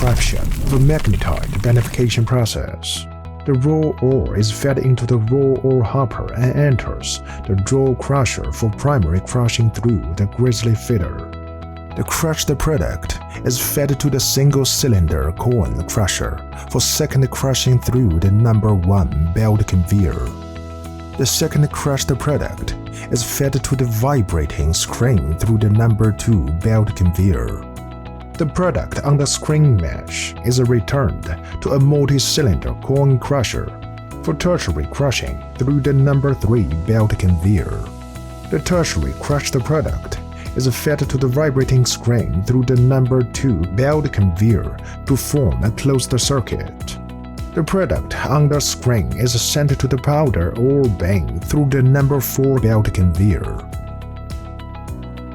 fraction of a magnetite beneficiation process. The raw ore is fed into the raw ore hopper and enters the jaw crusher for primary crushing through the grizzly feeder. The crushed product is fed to the single-cylinder cone crusher for second crushing through the number 1 belt conveyor. The second crushed product is fed to the vibrating screen through the number 2 belt conveyor. The product on the screen mesh is returned to a multi-cylinder cone crusher for tertiary crushing through the number 3 belt conveyor. The tertiary crushed product is fed to the vibrating screen through the number 2 belt conveyor to form a closed circuit. The product on the screen is sent to the powder ore bin through the number 4 belt conveyor.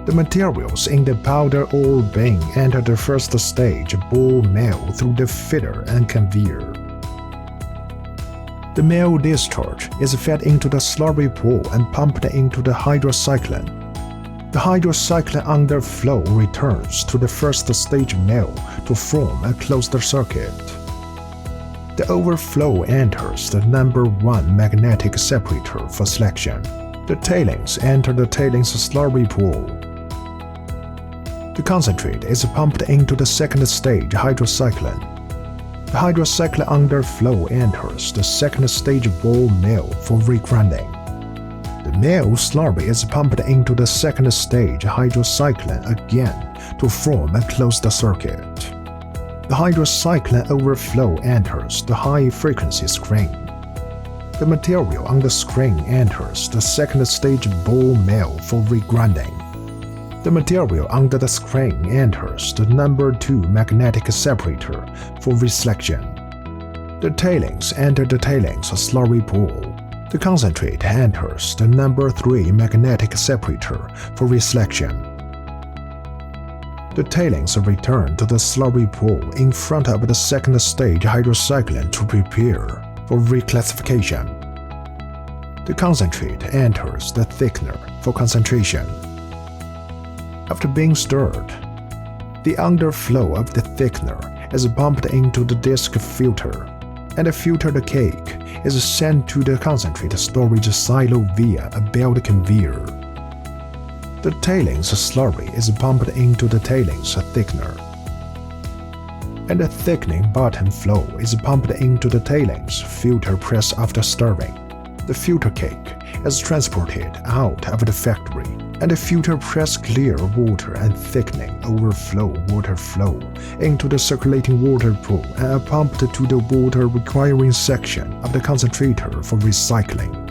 The materials in the powder ore bin enter the first stage ball mill through the feeder and conveyor. The mill discharge is fed into the slurry pool and pumped into the hydrocyclone. The hydrocyclone underflow returns to the first stage mill to form a closed circuit. The overflow enters the number 1 magnetic separator for selection. The tailings enter the tailings slurry pool. The concentrate is pumped into the second stage hydrocyclone. The hydrocyclone underflow enters the second stage ball mill for regrinding. The mill slurry is pumped into the second stage hydrocyclone again to form a closed circuit. The hydrocyclone overflow enters the high-frequency screen. The material on the screen enters the second stage ball mill for regrinding. The material under the screen enters the number 2 magnetic separator for reselection. The tailings enter the tailings slurry pool. The concentrate enters the number 3 magnetic separator for reselection. The tailings return to the slurry pool in front of the second stage hydrocyclone to prepare for reclassification. The concentrate enters the thickener for concentration. After being stirred, the underflow of the thickener is pumped into the disc filter, and the filtered cake is sent to the concentrate storage silo via a belt conveyor. The tailings slurry is pumped into the tailings thickener, and the thickening bottom flow is pumped into the tailings filter press after stirring. The filter cake is transported out of the factory, and the filter press clear water and thickening overflow water flow into the circulating water pool and are pumped to the water requiring section of the concentrator for recycling.